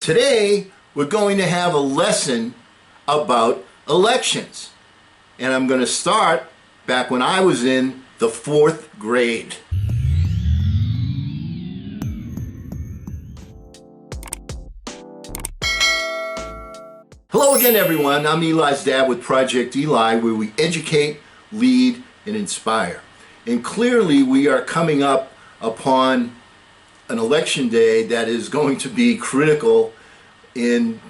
Today, we're going to have a lesson about elections. And I'm going to start back when I was in the 4th grade. Hello again, everyone. I'm Eli's dad with Project Eli, where we educate, lead, and inspire. And clearly, we are coming up upon an election day that is going to be critical in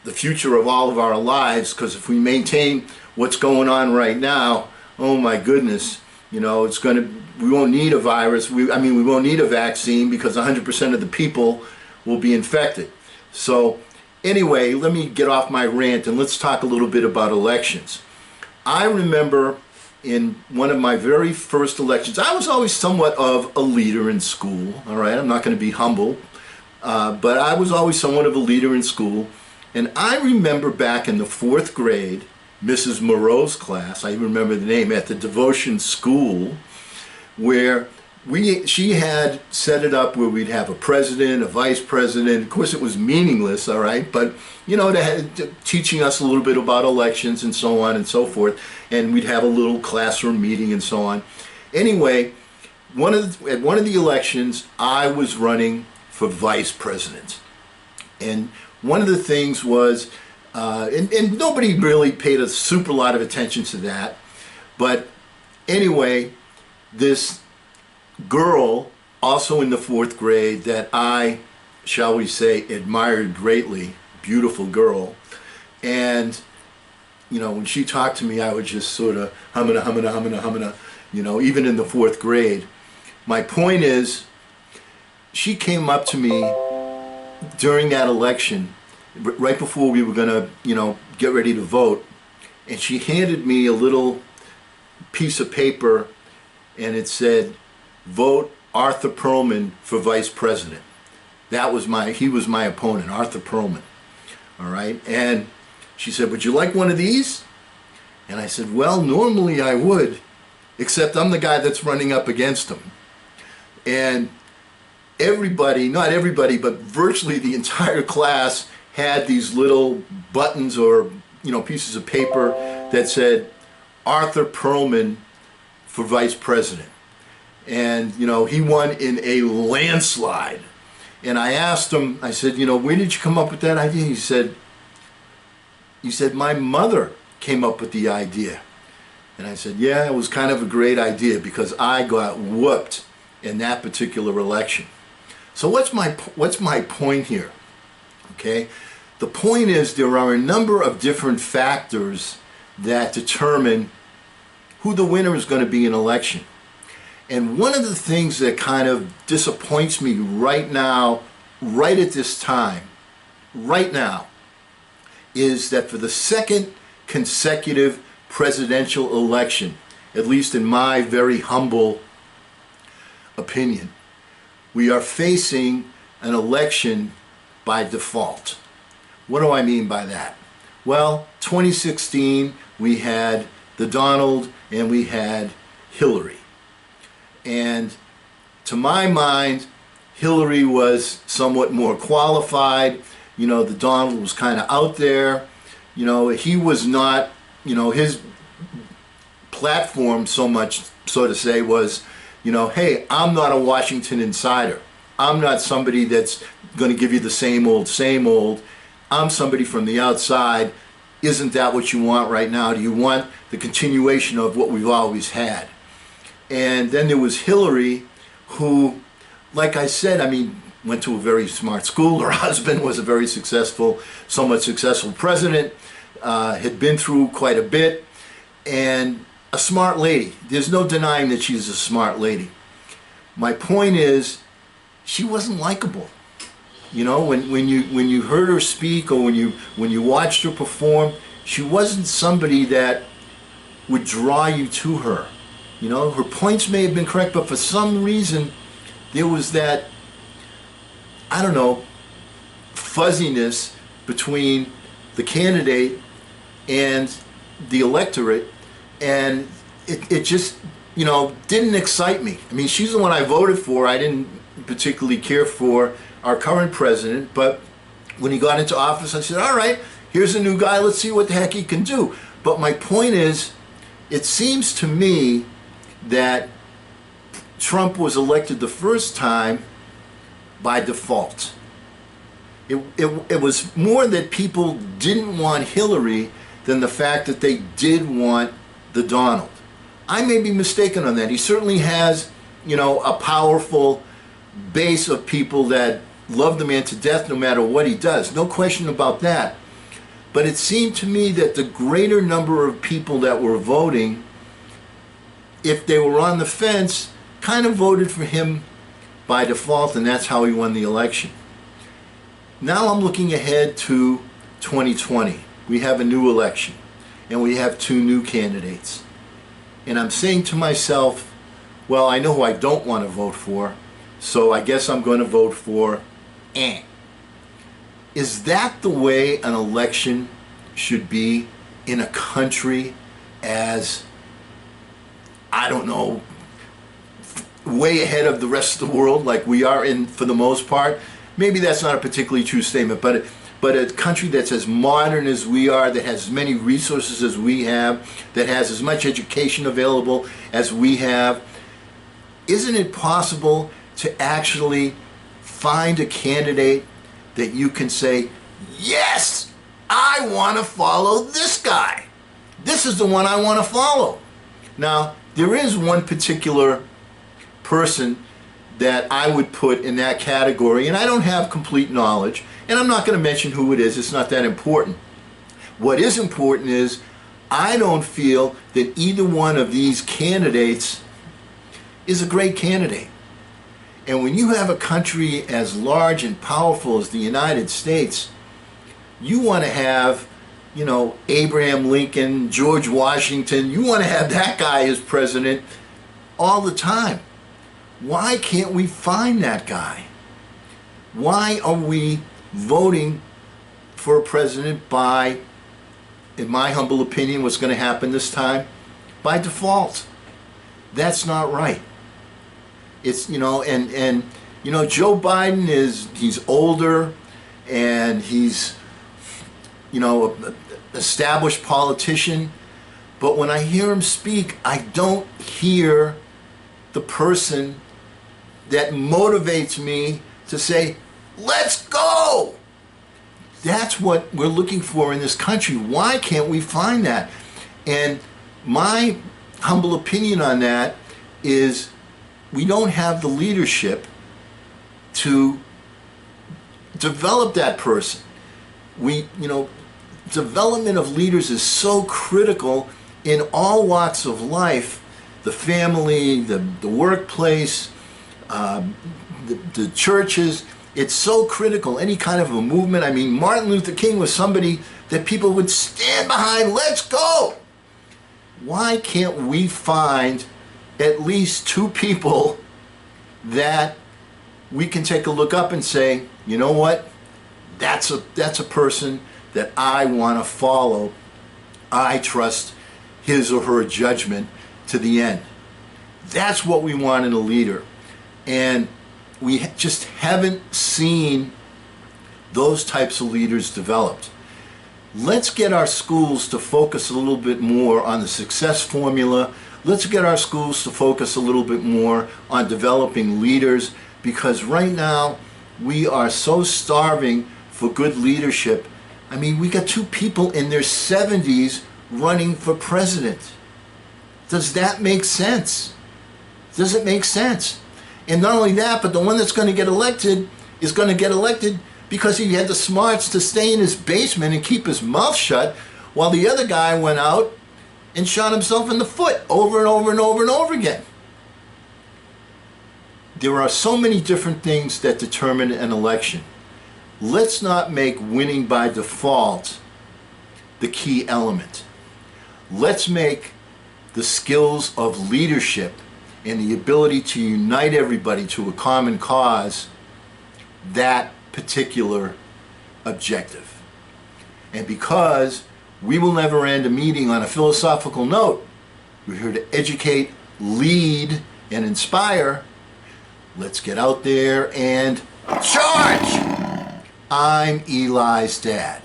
the future of all of our lives, because if we maintain what's going on right now, oh my goodness, you know, we won't need a virus. We won't need a vaccine because 100% of the people will be infected. So anyway, let me get off my rant and let's talk a little bit about elections. I remember in one of my very first elections, I was always somewhat of a leader in school, all right? I'm not going to be humble, but I was always somewhat of a leader in school. And I remember back in the 4th grade, Mrs. Moreau's class, I remember the name, at the devotion school, where she had set it up where we'd have a president, a vice president. Of course, it was meaningless, all right, but you know, teaching us a little bit about elections and so on and so forth, and we'd have a little classroom meeting and so on. Anyway, at one of the elections, I was running for vice president, and one of the things was, and nobody really paid a super lot of attention to that, but anyway, this girl, also in the 4th grade, that I, shall we say, admired greatly, beautiful girl, and you know, when she talked to me, I would just sort of humana, you know, even in the 4th grade. My point is, she came up to me during that election, right before we were gonna, you know, get ready to vote, and she handed me a little piece of paper, and it said, "Vote Arthur Perlman for vice president." He was my opponent, Arthur Perlman. All right, and she said, "Would you like one of these?" And I said, "Well, normally I would, except I'm the guy that's running up against him." And everybody, not everybody, but virtually the entire class had these little buttons or, you know, pieces of paper that said Arthur Perlman for vice president. And, you know, he won in a landslide. And I asked him, I said, you know, where did you come up with that idea? He said, "My mother came up with the idea." And I said, yeah, it was kind of a great idea because I got whooped in that particular election. So what's my point here? Okay, the point is there are a number of different factors that determine who the winner is going to be in an election. And one of the things that kind of disappoints me right now, right at this time, right now, is that for the second consecutive presidential election, at least in my very humble opinion, we are facing an election by default. What do I mean by that? Well, 2016, we had the Donald and we had Hillary. And to my mind, Hillary was somewhat more qualified. You know, the Donald was kind of out there. You know, he was not, you know, his platform so much, so to say, was, you know, hey, I'm not a Washington insider. I'm not somebody that's going to give you the same old. I'm somebody from the outside. Isn't that what you want right now? Do you want the continuation of what we've always had? And then there was Hillary, who, like I said, I mean, went to a very smart school. Her husband was a very successful, somewhat successful president, had been through quite a bit, and a smart lady. There's no denying that she's a smart lady. My point is, she wasn't likable. You know, when you heard her speak or when you watched her perform, she wasn't somebody that would draw you to her. You know, her points may have been correct, but for some reason there was that, I don't know, fuzziness between the candidate and the electorate, and it just, you know, didn't excite me. I mean, she's the one I voted for. I didn't particularly care for our current president, but when he got into office, I said, all right, here's a new guy, let's see what the heck he can do. But my point is, it seems to me that Trump was elected the first time by default. It was more that people didn't want Hillary than the fact that they did want the Donald. I may be mistaken on that. He certainly has, a powerful base of people that love the man to death no matter what he does. No question about that. But it seemed to me that the greater number of people that were voting, if they were on the fence, kind of voted for him by default, and that's how he won the election. Now I'm looking ahead to 2020. We have a new election, and we have two new candidates. And I'm saying to myself, well, I know who I don't want to vote for, so I guess I'm going to vote for Is that the way an election should be in a country as, I don't know, way ahead of the rest of the world like we are in for the most part? Maybe that's not a particularly true statement, but a country that's as modern as we are, that has as many resources as we have, that has as much education available as we have, isn't it possible to actually find a candidate that you can say, yes, I want to follow this guy. This is the one I want to follow. Now, there is one particular person that I would put in that category, and I don't have complete knowledge, and I'm not going to mention who it is. It's not that important. What is important is I don't feel that either one of these candidates is a great candidate. And when you have a country as large and powerful as the United States, you want to have, Abraham Lincoln, George Washington, you want to have that guy as president all the time. Why can't we find that guy? Why are we voting for a president by, in my humble opinion, what's going to happen this time, by default? That's not right. It's, Joe Biden he's older and he's, an established politician. But when I hear him speak, I don't hear the person that motivates me to say, let's go. That's what we're looking for in this country. Why can't we find that? And my humble opinion on that is we don't have the leadership to develop that person. Development of leaders is so critical in all walks of life, the family, the workplace, the churches. It's so critical. Any kind of a movement. I mean, Martin Luther King was somebody that people would stand behind. Let's go. Why can't we find at least two people that we can take a look up and say, you know what? That's a person that I want to follow. I trust his or her judgment to the end. That's what we want in a leader. And we just haven't seen those types of leaders developed. Let's get our schools to focus a little bit more on the success formula. Let's get our schools to focus a little bit more on developing leaders, because right now we are so starving for good leadership. I mean, we got two people in their 70s running for president. Does that make sense? Does it make sense? And not only that, but the one that's going to get elected is going to get elected because he had the smarts to stay in his basement and keep his mouth shut, while the other guy went out and shot himself in the foot over and over and over and over again. There are so many different things that determine an election. Let's not make winning by default the key element. Let's make the skills of leadership and the ability to unite everybody to a common cause that particular objective. And because we will never end a meeting on a philosophical note, we're here to educate, lead, and inspire. Let's get out there and charge! I'm Eli's dad.